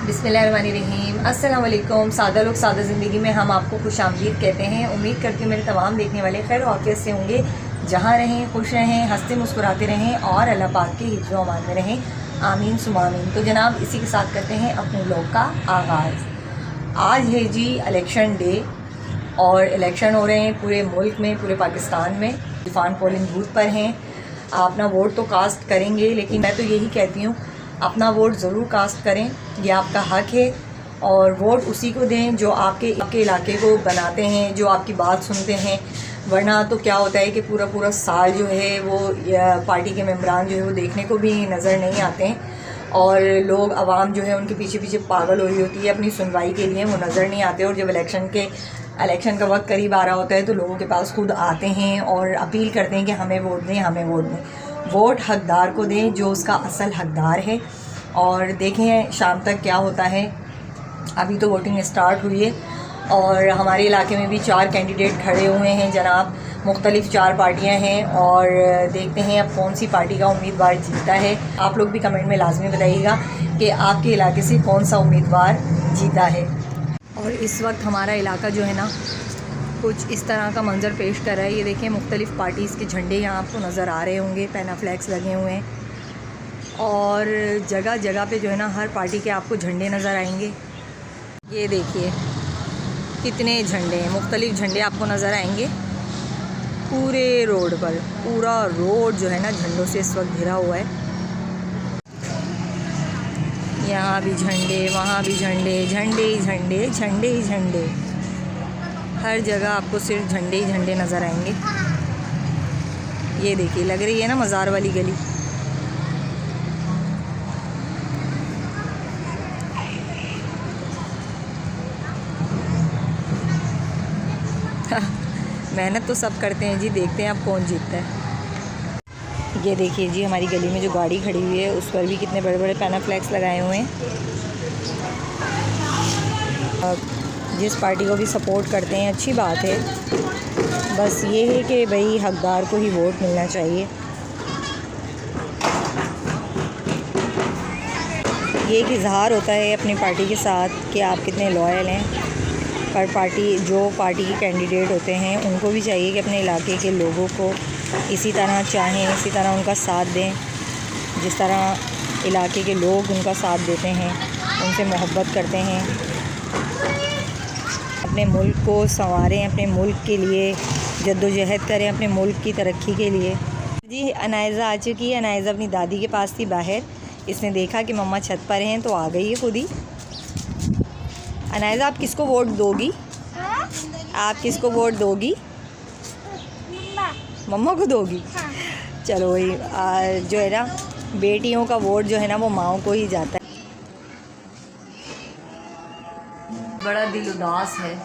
बिस्मिल्लाहिर्रहमानिर्रहीम। अस्सलाम वालेकुम। सादा लोग सादा ज़िंदगी में हम आपको खुश आमदीद कहते हैं। उम्मीद करती हूँ मेरे तमाम देखने वाले खैर ऑफियत से होंगे, जहाँ रहें खुश रहें, हंसते मुस्कुराते रहें और अल्लाह पाक के हिफ्ज़ व अमान में रहें। आमीन सुम्मा आमीन। तो जनाब इसी के साथ करते हैं अपने ब्लॉग का आगाज़। आज है जी इलेक्शन डे और इलेक्शन हो रहे हैं पूरे मुल्क में, पूरे पाकिस्तान में। इरफान पोलिंग बूथ पर हैं। आप अपना वोट तो कास्ट करेंगे, लेकिन मैं तो यही कहती हूँ अपना वोट ज़रूर कास्ट करें, ये आपका हक है। और वोट उसी को दें जो आपके इलाके को बनाते हैं, जो आपकी बात सुनते हैं। वरना तो क्या होता है कि पूरा पूरा साल जो है वो पार्टी के मेंबरान जो है वो देखने को भी नज़र नहीं आते हैं और लोग आवाम जो है उनके पीछे पीछे पागल हो रही होती है, अपनी सुनवाई के लिए वो नज़र नहीं आते। और जब इलेक्शन का वक्त करीब आ रहा होता है तो लोगों के पास खुद आते हैं और अपील करते हैं कि हमें वोट दें, हमें वोट दें। वोट हकदार को दें जो उसका असल हकदार है। और देखें शाम तक क्या होता है। अभी तो वोटिंग स्टार्ट हुई है और हमारे इलाके में भी 4 कैंडिडेट खड़े हुए हैं जनाब। मुख्तलिफ 4 पार्टियां हैं और देखते हैं अब कौन सी पार्टी का उम्मीदवार जीता है। आप लोग भी कमेंट में लाजमी बताइएगा कि आपके इलाके से कौन सा उम्मीदवार जीता है। और इस वक्त हमारा इलाका जो है ना कुछ इस तरह का मंजर पेश कर रहा है। ये देखें मुख्तलिफ़ पार्टीज़ के झंडे यहाँ आपको नज़र आ रहे होंगे, पैना फ्लैग्स लगे हुए हैं और जगह जगह पे जो है ना हर पार्टी के आपको झंडे नज़र आएंगे। ये देखिए कितने झंडे हैं, मुख्तलिफ़ झंडे आपको नज़र आएंगे पूरे रोड पर। पूरा रोड जो है ना झंडों से इस वक्त घिरा हुआ है। यहाँ भी झंडे, वहाँ भी झंडे, झंडे ही झंडे, झंडे ही झंडे। हर जगह आपको सिर्फ झंडे ही झंडे नज़र आएंगे। ये देखिए लग रही है ना मज़ार वाली गली। मेहनत तो सब करते हैं जी, देखते हैं अब कौन जीतता है। ये देखिए जी हमारी गली में जो गाड़ी खड़ी हुई है उस पर भी कितने बड़े बड़े पैना फ्लैग्स लगाए हुए हैं। जिस पार्टी को भी सपोर्ट करते हैं अच्छी बात है, बस ये है कि भाई हकदार को ही वोट मिलना चाहिए। ये एक इजहार होता है अपनी पार्टी के साथ कि आप कितने लॉयल हैं। पर जो पार्टी के कैंडिडेट होते हैं उनको भी चाहिए कि अपने इलाके के लोगों को इसी तरह चाहें, इसी तरह उनका साथ दें जिस तरह इलाके के लोग उनका साथ देते हैं, उनसे मोहब्बत करते हैं। अपने मुल्क को संवारें, अपने मुल्क के लिए जद्दोजहद करें, अपने मुल्क की तरक्की के लिए। जी अनायज़ा आ चुकी है। अनायज़ा अपनी दादी के पास थी बाहर, इसने देखा कि मम्मा छत पर हैं तो आ गई है खुद ही। अनायज़ा आप किसको वोट दोगी? आप किसको वोट दोगी? मम्मा को दोगी? हाँ। चलो वही जो है ना बेटियों का वोट जो है ना वो माँओं को ही जाता है। बड़ा दिल उदास है।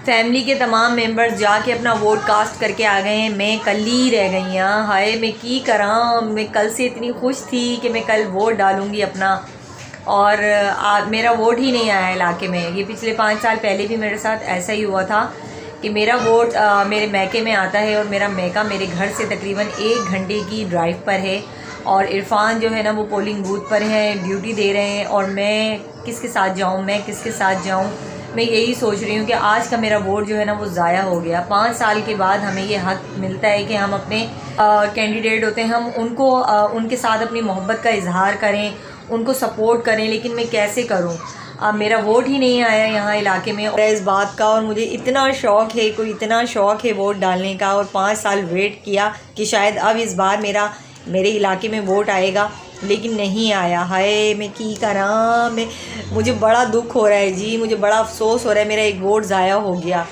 फैमिली के तमाम मेंबर्स जाके अपना वोट कास्ट करके आ गए हैं, मैं कल ही रह गई हाँ। हाय मैं की करा, मैं कल से इतनी खुश थी कि मैं कल वोट डालूँगी अपना और मेरा वोट ही नहीं आया इलाके में। ये पिछले 5 साल पहले भी मेरे साथ ऐसा ही हुआ था कि मेरा वोट मेरे मैके में आता है और मेरा मैका मेरे घर से तकरीबन 1 घंटे की ड्राइव पर है और इरफान जो है ना वो पोलिंग बूथ पर हैं, ड्यूटी दे रहे हैं और मैं किसके साथ जाऊं, मैं किसके साथ जाऊं। मैं यही सोच रही हूँ कि आज का मेरा वोट जो है ना वो ज़ाया हो गया। 5 साल के बाद हमें ये हक मिलता है कि हम अपने कैंडिडेट होते हैं हम उनको उनके साथ अपनी मोहब्बत का इजहार करें, उनको सपोर्ट करें। लेकिन मैं कैसे करूं? मेरा वोट ही नहीं आया यहाँ इलाके में और इस बात का, और मुझे इतना शौक़ है, कोई इतना शौक़ है वोट डालने का और 5 साल वेट किया कि शायद अब इस बार मेरे इलाके में वोट आएगा, लेकिन नहीं आया। हाय मैं की करा, मुझे बड़ा दुख हो रहा है जी, मुझे बड़ा अफसोस हो रहा है। मेरा एक वोट ज़ाया हो गया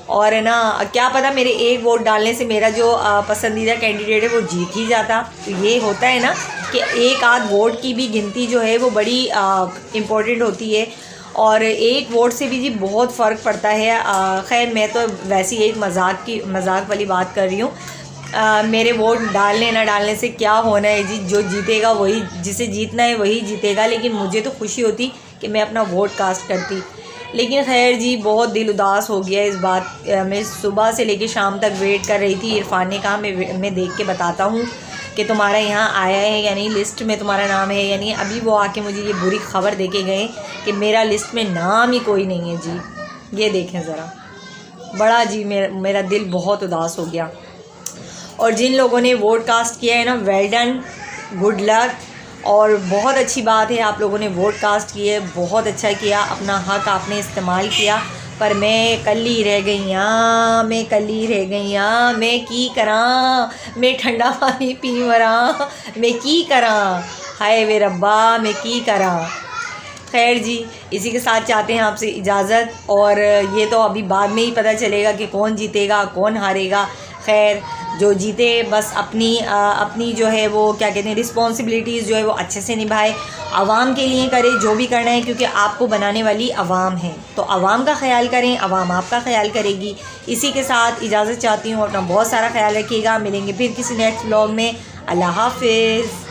और है ना क्या पता मेरे एक वोट डालने से मेरा जो पसंदीदा कैंडिडेट है वो जीत ही जाता। तो ये होता है ना कि एक आध वोट की भी गिनती जो है वो बड़ी इम्पोर्टेंट होती है और एक वोट से भी जी बहुत फ़र्क पड़ता है। खैर मैं तो वैसी एक मजाक वाली बात कर रही हूँ। मेरे वोट डालने ना डालने से क्या होना है जी, जो जीतेगा वही, जिसे जीतना है वही जीतेगा। लेकिन मुझे तो खुशी होती कि मैं अपना वोट कास्ट करती। लेकिन खैर जी बहुत दिल उदास हो गया इस बात। मैं सुबह से लेकर शाम तक वेट कर रही थी। इरफान ने कहा मैं देख के बताता हूँ कि तुम्हारा यहाँ आया है या नहीं, लिस्ट में तुम्हारा नाम है या नहीं। अभी वो आके मुझे ये बुरी खबर दे के गए कि मेरा लिस्ट में नाम ही कोई नहीं है जी। ये देखें ज़रा, बड़ा जी मेरा दिल बहुत उदास हो गया। और जिन लोगों ने वोट कास्ट किया है ना, वेल डन, गुड लक, और बहुत अच्छी बात है आप लोगों ने वोट कास्ट किए, बहुत अच्छा किया, अपना हक आपने इस्तेमाल किया। पर मैं कल्ली रह गई हाँ, मैं कल्ली रह गई हाँ, मैं की करा, मैं ठंडा पानी पी मरा, मैं की करा, हाय वे रब्बा मैं की करा। खैर जी, इसी के साथ चाहते हैं आपसे इजाज़त, और ये तो अभी बाद में ही पता चलेगा कि कौन जीतेगा कौन हारेगा। खैर जो जीते बस अपनी जो है वो क्या कहते हैं रिस्पॉन्सिबिलिटीज़ जो है वो अच्छे से निभाए, आवाम के लिए करे जो भी करना है, क्योंकि आपको बनाने वाली आवाम है। तो आवाम का ख्याल करें, आवाम आपका ख्याल करेगी। इसी के साथ इजाज़त चाहती हूँ, अपना बहुत सारा ख्याल रखिएगा। मिलेंगे फिर किसी नेक्स्ट व्लॉग में। अल्लाह हाफिज़।